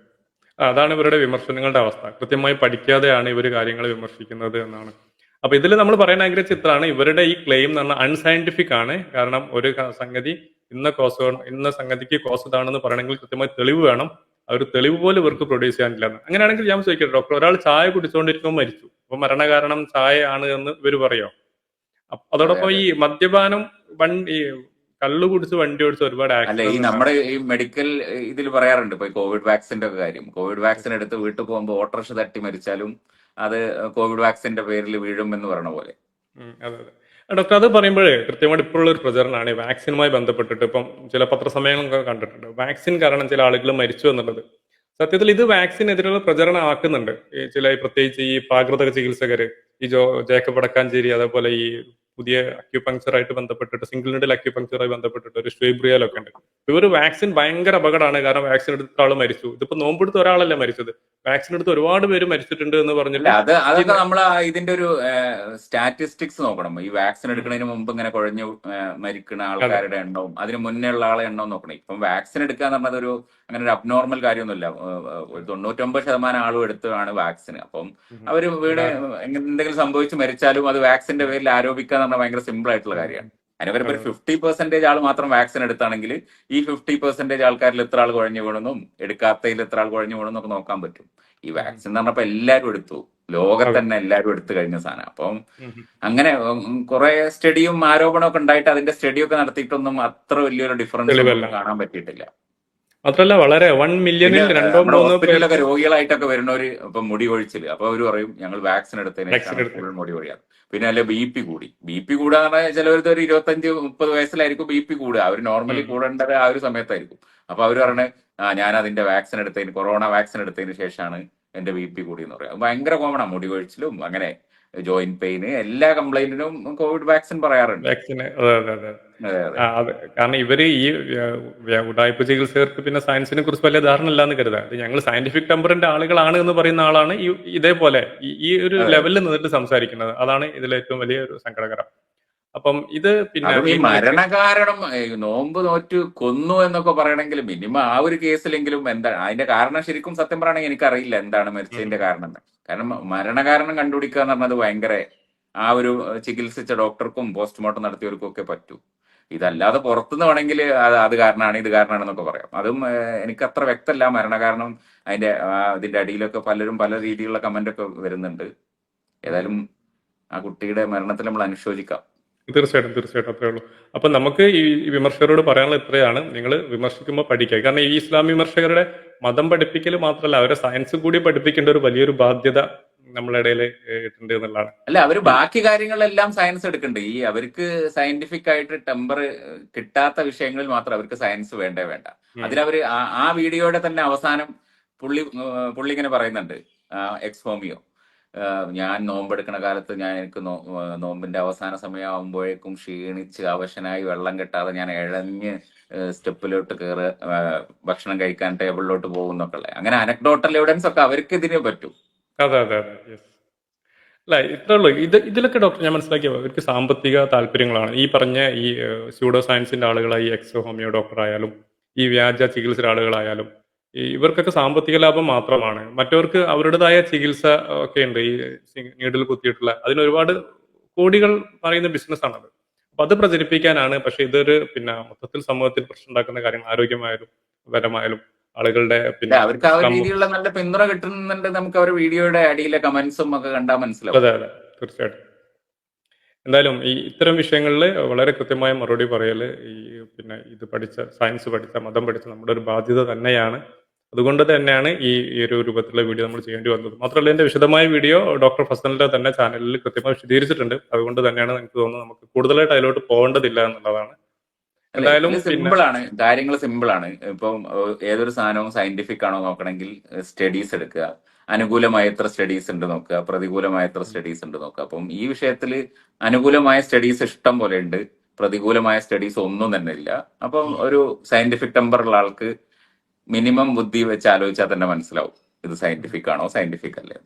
അതാണ് ഇവരുടെ വിമർശനങ്ങളുടെ അവസ്ഥ. കൃത്യമായി പഠിക്കാതെയാണ് ഇവർ കാര്യങ്ങൾ വിമർശിക്കുന്നത് എന്നാണ്. അപ്പൊ ഇതിൽ നമ്മൾ പറയാൻ ആഗ്രഹിച്ച ചിത്രമാണ് ഇവരുടെ ഈ ക്ലെയിം എന്ന് പറഞ്ഞാൽ അൺസയന്റിഫിക് ആണ്. കാരണം ഒരു സംഗതി ഇന്ന സംഗതിക്ക് കോസ് ഇതാണെന്ന് പറയണമെങ്കിൽ കൃത്യമായി തെളിവ് വേണം. ആ ഒരു തെളിവ് പോലും ഇവർക്ക് പ്രൊഡ്യൂസ് ചെയ്യാനില്ല. അങ്ങനെയാണെങ്കിൽ ഞാൻ ചോദിക്കട്ടെ ഡോക്ടർ, ഒരാൾ ചായ കുടിച്ചുകൊണ്ടിരിക്കുമ്പോൾ മരിച്ചു, അപ്പൊ മരണകാരണം ചായ ആണ് എന്ന് ഇവർ പറയോ? അതെ അതോടൊപ്പം അതെ. ഈ മദ്യപാനം, ഈ കള്ളു കുടിച്ച് വണ്ടി ഓടിച്ച് ഒരുപാട് അല്ല, ഈ ആക്സിഡന്റ് നമ്മുടെ ഉണ്ടാകും. ഈ മെഡിക്കൽ ഇതിൽ പറയാറുണ്ട് ഇപ്പൊ ഈ കോവിഡ് വാക്സിന്റെ ഒക്കെ കാര്യം. കോവിഡ് വാക്സിൻ എടുത്ത് വീട്ടിൽ പോകുമ്പോൾ ഓട്ടോറിക്ഷ തട്ടി മരിച്ചാലും അത് കോവിഡ് വാക്സിന്റെ പേരിൽ വീഴും എന്ന് പറഞ്ഞ പോലെ. അതെ അതെ. ഡോക്ടർ, അത് പറയുമ്പോഴേ കൃത്യമായിട്ട് ഇപ്പോഴുള്ള ഒരു പ്രചരണമാണ് ഈ വാക്സിനുമായി ബന്ധപ്പെട്ടിട്ട്. ഇപ്പം ചില പത്രസമ്മേളനങ്ങളൊക്കെ കണ്ടിട്ടുണ്ട്, വാക്സിൻ കാരണം ചില ആളുകൾ മരിച്ചു എന്നുള്ളത്. സത്യത്തിൽ ഇത് വാക്സിനെതിരെയുള്ള പ്രചരണം ആക്കുന്നുണ്ട്. പ്രത്യേകിച്ച് ഈ പ്രാകൃത ചികിത്സകര്, ഈ ജേക്കബ് വടക്കാഞ്ചേരി, അതേപോലെ ഈ പുതിയ അക്യുപങ്ചറായിട്ട് ബന്ധപ്പെട്ടിട്ട്, സിംഗിൾ നീഡിൽ അക്യുപങ്ചറുമായി ബന്ധപ്പെട്ടിട്ട് ഒരു ഷ്വേബ്രിയാലൊക്കെ ഉണ്ട്. ഇവർ വാക്സിൻ ഭയങ്കര അപകടമാണ്, കാരണം വാക്സിൻ എടുത്ത ആൾ മരിച്ചു. ഇതിപ്പോ നോമ്പെടുത്ത ഒരാളല്ല മരിച്ചത്, വാക്സിൻ എടുത്ത് ഒരുപാട് പേര് മരിച്ചിട്ടുണ്ട് എന്ന് അല്ല, പറഞ്ഞിട്ട് അതൊക്കെ നമ്മൾ ഇതിന്റെ ഒരു സ്റ്റാറ്റിസ്റ്റിക്സ് നോക്കണം. ഈ വാക്സിൻ എടുക്കുന്നതിന് മുമ്പ് ഇങ്ങനെ കുഴഞ്ഞു മരിക്കുന്ന അതെ ആൾക്കാരുടെ എണ്ണവും അതിന് മുന്നേ ഉള്ള ആളെ എണ്ണവും നോക്കണം. ഇപ്പം വാക്സിൻ എടുക്കുക എന്ന് പറഞ്ഞത് അങ്ങനെ ഒരു അബ്നോർമൽ കാര്യമൊന്നുമില്ല. ഒരു 99% ആളും എടുത്തതാണ് വാക്സിൻ. അപ്പം അവര് വീട് എന്തെങ്കിലും സംഭവിച്ച് മരിച്ചാലും അത് വാക്സിന്റെ പേരിൽ ആരോപിക്കുക എന്ന് പറഞ്ഞാൽ ഭയങ്കര സിമ്പിൾ ആയിട്ടുള്ള കാര്യമാണ്. അതിന് വരുമ്പോൾ ഒരു അതെ 50% ആൾ മാത്രം വാക്സിൻ എടുത്താണെങ്കിൽ ഈ 50% ആൾക്കാരിൽ എത്ര ആൾ കുഴഞ്ഞു വീണെന്നും എടുക്കാത്തതിൽ എത്ര ആൾ കുഴഞ്ഞു വീണെന്നും ഒക്കെ നോക്കാൻ പറ്റും. ഈ ഉം. വാക്സിൻ എന്ന് പറഞ്ഞപ്പോ എല്ലാവരും എടുത്തു, ലോകത്ത് അതെ തന്നെ എല്ലാവരും എടുത്തു കഴിഞ്ഞ സാധനം. അപ്പം ഉം. അങ്ങനെ കുറെ സ്റ്റഡിയും ആരോപണമൊക്കെ ഉണ്ടായിട്ട് അതിന്റെ സ്റ്റഡിയൊക്കെ നടത്തിയിട്ടൊന്നും അത്ര വലിയൊരു ഡിഫറൻസ് ഒന്നും തെളിവല്ല. കാണാൻ പറ്റിയിട്ടില്ല. മാത്രല്ല വളരെ 1 പിന്നെ മില്യണിൽ രണ്ടോ നമ്മുടെ മൂന്നോ ഹോസ്പിറ്റലിലൊക്കെ പേർക്ക് രോഗികളായിട്ടൊക്കെ വരുന്നവര് ഇപ്പൊ മുടി കൊഴിച്ചില്, അപ്പൊ അവര് പറയും ഞങ്ങൾ വാക്സിൻ എടുത്തതിന് വാക്സിൻ ശേഷമാണ് എടുത്ത്. ഫുൾ മുടി കൊഴിയാറ്. പിന്നെ അല്ലെ BP കൂടാന്ന് പറഞ്ഞാൽ ചിലവർക്ക് ഒരു 25-30 വയസ്സിലായിരിക്കും BP കൂടുക. അവർ നോർമലി ഉം. കൂടേണ്ടത് ആ ഒരു സമയത്തായിരിക്കും. അപ്പൊ അവര് ഉം. പറഞ്ഞത് ഞാൻ അതിന്റെ വാക്സിൻ എടുത്തതിന്, കൊറോണ വാക്സിൻ എടുത്തതിന് ശേഷമാണ് എന്റെ BP കൂടി എന്ന് പറയാം. ഭയങ്കര കോമണാ മുടി കൊഴിച്ചിലും അങ്ങനെ ജോയിന്റ് പെയിന് എല്ലാ കംപ്ലൈന്റിനും കോവിഡ് വാക്സിൻ പറയാറുണ്ട്. വാക്സിന് അതെ അതെ അതെ അതെ അതെ. അതെ കാരണം ഇവര് ഈ ഉടായ്പ ചികിത്സകർക്ക് പിന്നെ സയൻസിനെ കുറിച്ച് വലിയ ധാരണ ഇല്ലാന്ന് കരുതാം. ഇത് ഞങ്ങൾ സയന്റിഫിക് ടെമ്പറിന്റെ ആളുകളാണ് എന്ന് പറയുന്ന ആളാണ് ഇതേപോലെ ഈ ഒരു അതെ ലെവലിൽ നിന്നിട്ട് സംസാരിക്കുന്നത്. അതാണ് ഇതിൽ ഏറ്റവും വലിയ ഒരു സങ്കടകരം. അപ്പം ഇത് പിന്നെ അതും ഈ ഈ നിലക്ക് മരണകാരണം നോമ്പ് നോറ്റ് കൊന്നു എന്നൊക്കെ പറയണമെങ്കിൽ മിനിമം ആ ഒരു കേസിലെങ്കിലും എന്താണ് അതിന്റെ കാരണം, ശരിക്കും സത്യം പറയുകയാണെങ്കിൽ എനിക്കറിയില്ല എന്താണ് ഉം. മരിച്ചതിന്റെ കാരണം എന്ന്. കാരണം മരണകാരണം കണ്ടുപിടിക്കുക എന്ന് പറഞ്ഞത് ഭയങ്കര ആ ഒരു ചികിത്സിച്ച ഡോക്ടർക്കും പോസ്റ്റ്മോർട്ടം നടത്തിയവർക്കും ഒക്കെ പറ്റൂ. ഇതല്ലാതെ പുറത്തുനിന്ന് വേണമെങ്കിൽ അത് കാരണമാണ് ഇത് കാരണമാണെന്നൊക്കെ പറയാം. അതും എനിക്ക് അത്ര വ്യക്തമല്ല മരണകാരണം. അതിന്റെ ഇതിന്റെ അടിയിലൊക്കെ പലരും പല രീതിയിലുള്ള കമന്റ് ഒക്കെ വരുന്നുണ്ട്. ഉം. ഏതായാലും ആ കുട്ടിയുടെ മരണത്തിൽ നമ്മൾ അനുശോചിക്കാം. തീർച്ചയായിട്ടും തീർച്ചയായിട്ടും അത്രേ ഉള്ളൂ. അപ്പൊ നമുക്ക് ഈ വിമർശകരോട് പറയാനുള്ള ഇത്രയാണ്, നിങ്ങൾ വിമർശിക്കുമ്പോൾ പഠിക്കുക. കാരണം ഈ ഇസ്ലാം വിമർശകരുടെ മതം പഠിപ്പിക്കൽ മാത്രമല്ല, അവരെ സയൻസ് കൂടി പഠിപ്പിക്കേണ്ട ഒരു വലിയൊരു ബാധ്യത നമ്മുടെ ഇടയിൽ ഉണ്ട് എന്നുള്ളതാണ്. അല്ല, അവര് ഈ ബാക്കി കാര്യങ്ങളെല്ലാം സയൻസ് എടുക്കണ്ടേ. ഈ അവർക്ക് സയന്റിഫിക് ആയിട്ട് ടെമ്പർ കിട്ടാത്ത വിഷയങ്ങളിൽ മാത്രം അവർക്ക് സയൻസ് വേണ്ടേ വേണ്ട. ഉം. അതിനവര് ആ വീഡിയോയുടെ തന്നെ അവസാനം പുള്ളി ഇങ്ങനെ പറയുന്നുണ്ട്, എക്സ്ഫോമിയോ, ഞാൻ നോമ്പെടുക്കണ കാലത്ത് എനിക്ക് നോമ്പിന്റെ അവസാന സമയമാകുമ്പോഴേക്കും ക്ഷീണിച്ച് അവശനായി വെള്ളം കിട്ടാതെ ഞാൻ ഇഴഞ്ഞ് സ്റ്റെപ്പിലോട്ട് കയറി ഭക്ഷണം കഴിക്കാൻ ടേബിളിലോട്ട് പോകുന്നൊക്കെ ഉള്ളത്. അങ്ങനെ അനക്ഡോട്ടൽ എവിഡൻസ് ഒക്കെ അവർക്ക് ഇതിനെ പറ്റും. അതെ അതെ അതെ യെസ്. അല്ല ഇത്രേ ഉള്ളൂ. ഇതിലൊക്കെ ഡോക്ടർ ഞാൻ മനസ്സിലാക്കിയ അവർക്ക് സാമ്പത്തിക താല്പര്യങ്ങളാണ്. ഈ പറഞ്ഞ ഈ സ്യൂഡോ സയൻസിന്റെ ആളുകളായി എക്സ് ഹോമിയോ ഡോക്ടർ ആയാലും ഈ വ്യാജ ചികിത്സ ആളുകളായാലും ഇവർക്കൊക്കെ സാമ്പത്തിക ലാഭം മാത്രമാണ്. മറ്റവർക്ക് അവരുടേതായ ചികിത്സ ഒക്കെ ഉണ്ട്. ഈ നീഡിൽ കുത്തിയിട്ടുള്ള അതിന് ഒരുപാട് കോടികൾ പറയുന്ന ബിസിനസ്സാണത്. അപ്പൊ അത് പ്രചരിപ്പിക്കാനാണ്. പക്ഷെ ഇതൊരു പിന്നെ മൊത്തത്തിൽ സമൂഹത്തിൽ പ്രശ്നം ഉണ്ടാക്കുന്ന കാര്യങ്ങൾ ആരോഗ്യമായാലും പരമായാലും ആളുകളുടെ അല്ല, പിന്നെ അവർക്ക് ആ ഒരു സമൂഹ രീതിയിലുള്ള നല്ല പിന്തുണ കിട്ടുന്നുണ്ട്. നമുക്ക് അവരുടെ വീഡിയോയുടെ അടിയിലെ കമന്റ്സും ഒക്കെ കണ്ടാൽ മനസ്സിലാവും. അതെ അതെ തീർച്ചയായിട്ടും. എന്തായാലും ഈ ഇത്തരം വിഷയങ്ങളിൽ വളരെ കൃത്യമായ മറുപടി പറയൽ ഈ പിന്നെ ഇത് പഠിച്ച സയൻസ് പഠിച്ച മതം പഠിച്ച നമ്മുടെ ഒരു ബാധ്യത തന്നെയാണ്. അതുകൊണ്ട് തന്നെയാണ് ഈ ഒരു രൂപത്തിലുള്ള വീഡിയോ നമ്മൾ ചെയ്യേണ്ടി വന്നത്. മാത്രമല്ല ഇതിന്റെ വിശദമായ വീഡിയോ ഡോക്ടർ ഫസലിന്റെ തന്നെ ചാനലിൽ കൃത്യമായി വിശദീകരിച്ചിട്ടുണ്ട്. അതുകൊണ്ട് തന്നെയാണ് എനിക്ക് തോന്നുന്നത് നമുക്ക് കൂടുതലായിട്ട് അതിലോട്ട് പോകേണ്ടതില്ല എന്നുള്ളതാണ്. അല്ല, എന്തായാലും ഇതില് പിന്നെ സിമ്പിൾ ആണ്, കാര്യങ്ങൾ സിമ്പിൾ ആണ്. ഇപ്പം ഏതൊരു സാധനവും സയന്റിഫിക് ആണോ നോക്കണമെങ്കിൽ സ്റ്റഡീസ് എടുക്കുക. അനുകൂലമായ എത്ര സ്റ്റഡീസ് ഉണ്ട് നോക്കുക, പ്രതികൂലമായ എത്ര സ്റ്റഡീസ് ഉണ്ട് നോക്കുക. അപ്പം ഈ വിഷയത്തിൽ അനുകൂലമായ സ്റ്റഡീസ് ഇഷ്ടം പോലെ ഉണ്ട്, പ്രതികൂലമായ സ്റ്റഡീസ് ഒന്നും തന്നെ ഇല്ല. അപ്പം ഒരു സയന്റിഫിക് ടെമ്പർ ഉള്ള ആൾക്ക് മിനിമം ബുദ്ധി വെച്ച് ആലോചിച്ചാൽ തന്നെ മനസ്സിലാവും ഇത് സയന്റിഫിക് ആണോ സയന്റിഫിക് അല്ലേ.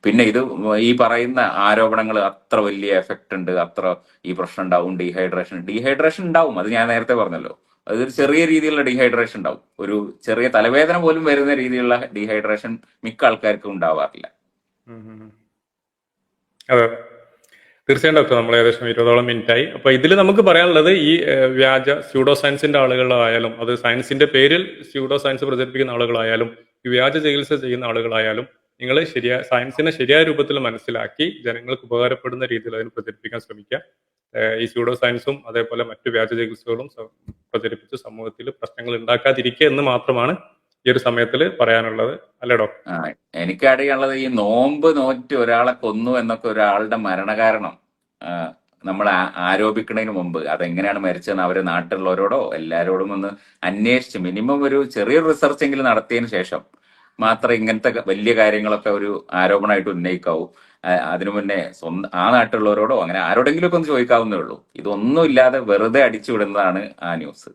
പിന്നെ ഇത് ഈ പറയുന്ന ആരോപണങ്ങൾ അത്ര വലിയ എഫക്റ്റ് ഉണ്ട്, അത്ര ഈ പ്രശ്നം ഉണ്ടാവും, ഡീഹൈഡ്രേഷൻ ഉണ്ടാവും. അത് ഞാൻ നേരത്തെ പറഞ്ഞല്ലോ. അതൊരു ചെറിയ രീതിയിലുള്ള ഡീഹൈഡ്രേഷൻ ഉണ്ടാവും. ഒരു ചെറിയ തലവേദന പോലും വരുന്ന രീതിയിലുള്ള ഡീഹൈഡ്രേഷൻ മിക്ക ആൾക്കാർക്കും ഉണ്ടാവാറില്ല. ഉം ഉം ഉം. അതെ അതെ തീർച്ചയായും ഡോക്ടർ. നമ്മൾ ഏകദേശം 20ഓളം മിനിറ്റായി. അപ്പൊ ഇതിൽ നമുക്ക് പറയാനുള്ളത് ഈ വ്യാജ സ്യൂഡോ സയൻസിന്റെ ആളുകളായാലും അത് സയൻസിന്റെ പേരിൽ സ്യൂഡോ സയൻസ് പ്രചരിപ്പിക്കുന്ന ആളുകളായാലും ഈ വ്യാജ ചികിത്സ ചെയ്യുന്ന ആളുകളായാലും നിങ്ങൾ സയൻസിനെ ശരിയായ രൂപത്തിൽ മനസ്സിലാക്കി ജനങ്ങൾക്ക് ഉപകാരപ്പെടുന്ന രീതിയിൽ അതിന് പ്രചരിപ്പിക്കാൻ ശ്രമിക്കുക. ഈ സ്യൂഡോ സയൻസും അതേപോലെ മറ്റു വ്യാജ ചികിത്സകളും പ്രചരിപ്പിച്ച് സമൂഹത്തിൽ പ്രശ്നങ്ങൾ ഉണ്ടാക്കാതിരിക്കുക എന്ന് മാത്രമാണ് ഈ ഒരു സമയത്തിൽ പറയാനുള്ളത്. അല്ലേ ഡോക്ടർ? ആ, എനിക്ക് അറിയാനുള്ളത് ഈ നോമ്പ് നോറ്റ് ഒരാളെ കൊന്നു എന്നൊക്കെ ഒരാളുടെ മരണകാരണം നമ്മൾ ആരോപിക്കുന്നതിന് മുമ്പ് അതെങ്ങനെയാണ് മരിച്ചതെന്ന് അവരെ നാട്ടിലുള്ളവരോടോ എല്ലാവരോടും ഒന്ന് അന്വേഷിച്ച് മിനിമം ഒരു ചെറിയൊരു റിസർച്ച് എങ്കിലും നടത്തിയതിന് ശേഷം മാത്രം ഇങ്ങനത്തെ വലിയ കാര്യങ്ങളൊക്കെ ഒരു ആരോപണമായിട്ട് ഉന്നയിക്കാവൂ. അതിനു മുന്നേ ആ നാട്ടിലുള്ളവരോടോ അങ്ങനെ ആരോടെങ്കിലും ഒക്കെ ഒന്ന് ചോദിക്കാവുന്നേ ഉള്ളൂ. ഇതൊന്നും ഇല്ലാതെ വെറുതെ അടിച്ചു വിടുന്നതാണ് ആ ന്യൂസ്.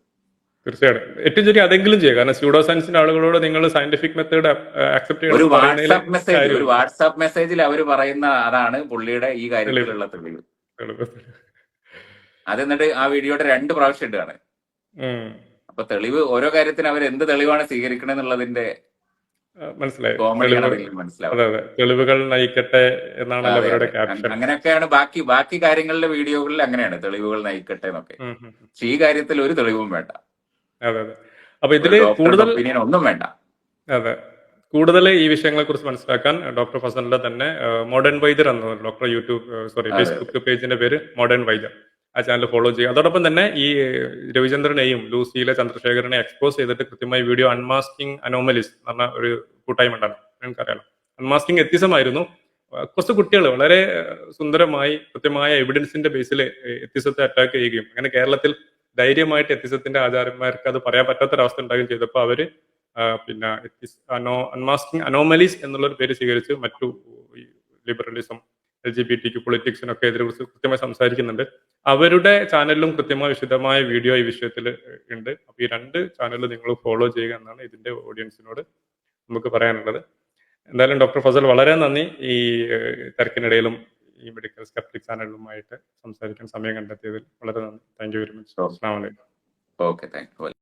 തീർച്ചയായിട്ടും ഏറ്റവും ചെറിയ അതെങ്കിലും ചെയ്യുക. കാരണം സ്യൂഡോ സയൻസിന്റെ ആളുകളോട് നിങ്ങൾ സയന്റിഫിക് മെത്തേഡ് അക്സെപ്റ്റ് ഒരു ചെയ്യണമെന്ന് പറയുന്നതിൽ വാട്സാപ്പ് മെസ്സേജിൽ അവർ പറയുന്ന അതാണ് പുള്ളിയുടെ ഈ തെളിവ് കാര്യത്തിലുള്ള തെളിവ്. തെളിവ്. അത് എന്നിട്ട് ആ വീഡിയോയുടെ 2 പ്രാവശ്യം ഇടുകയാണ്. ഉം. അപ്പൊ തെളിവ് ഓരോ കാര്യത്തിന് അവർ എന്ത് തെളിവാണ് സ്വീകരിക്കണമെന്നുള്ളതിന്റെ മനസ്സിലായി. കോമഡിയാണ് തെളിവ്, അതിൽ അതെ മനസ്സിലാവുന്നത്. അതെ, തെളിവുകൾ നയിക്കട്ടെ എന്നാണല്ലോ അതെ അവരുടെ അതെ ക്യാപ്ഷൻ. അങ്ങനെയൊക്കെയാണ് ബാക്കി കാര്യങ്ങളിലെ വീഡിയോകളിൽ അങ്ങനെയാണ്, തെളിവുകൾ നയിക്കട്ടെ എന്നൊക്കെ. ഉം, ഉം, ഉം. പക്ഷെ ഈ കാര്യത്തിൽ ഒരു തെളിവും വേണ്ട, അതെ അതെ. അപ്പൊ ഒരു ഇതില് ഡോക്ടറുടെ കൂടുതൽ, ഒപ്പീനിയൻ ഒന്നും വേണ്ട. അതെ, കൂടുതൽ ഈ വിഷയങ്ങളെ കുറിച്ച് മനസ്സിലാക്കാൻ ഡോക്ടർ ഫസലിന്റെ തന്നെ മോഡേൺ വൈദ്യർ എന്ന ഡോക്ടർ അതെ അതെ ഫേസ്ബുക്ക് പേജിന്റെ പേര് മോഡേൺ വൈദ്യർ. ആ ചാനൽ ഫോളോ ചെയ്യുക. അതോടൊപ്പം തന്നെ ഈ രവിചന്ദ്രനെയും ലൂസിയിലെ ചന്ദ്രശേഖരനെ എക്സ്പോസ് ചെയ്തിട്ട് കൃത്യമായി വീഡിയോ അൺമാസ്കിംഗ് അനോമലിസ് എന്ന് പറഞ്ഞ ഒരു കൂട്ടായ്മ ഉണ്ടാണ്, നിങ്ങൾക്കറിയാലോ. അൺമാസ്കിംഗ് എത്തിസമായിരുന്നു. കുറച്ച് കുട്ടികൾ വളരെ സുന്ദരമായി കൃത്യമായ എവിഡൻസിന്റെ ബേസിൽ എത്തിസത്തെ അറ്റാക്ക് ചെയ്യുകയും അങ്ങനെ കേരളത്തിൽ ധൈര്യമായിട്ട് എത്തിസത്തിന്റെ ആചാര്യന്മാർക്ക് അത് പറയാൻ പറ്റാത്തൊരവസ്ഥ ഉണ്ടാകുകയും ചെയ്തപ്പോൾ അവര് പിന്നെ അൺമാസ്കിംഗ് അനോമലീസ് എന്നുള്ളൊരു പേര് സ്വീകരിച്ച് മറ്റു ലിബറലിസം, LGBT പൊളിറ്റിക്സിനൊക്കെ ഇതിനെ കുറിച്ച് കൃത്യമായി സംസാരിക്കുന്നുണ്ട്. അവരുടെ ചാനലിലും കൃത്യമായ വിശദമായ വീഡിയോ ഈ വിഷയത്തിൽ ഉണ്ട്. അപ്പൊ ഈ രണ്ട് ചാനൽ നിങ്ങൾ ഫോളോ ചെയ്യുക എന്നാണ് ഇതിന്റെ ഓഡിയൻസിനോട് നമുക്ക് പറയാനുള്ളത്. എന്തായാലും ഡോക്ടർ ഫസൽ വളരെ നന്ദി, ഈ തിരക്കിനിടയിലും ഈ മെഡിക്കൽ സ്കെപ്റ്റിക് ചാനലുമായിട്ട് സംസാരിക്കാൻ സമയം കണ്ടെത്തിയതിൽ വളരെ നന്ദി. Thank you very much. അസ്സലാമു അലൈക്കും. Okay, thank you.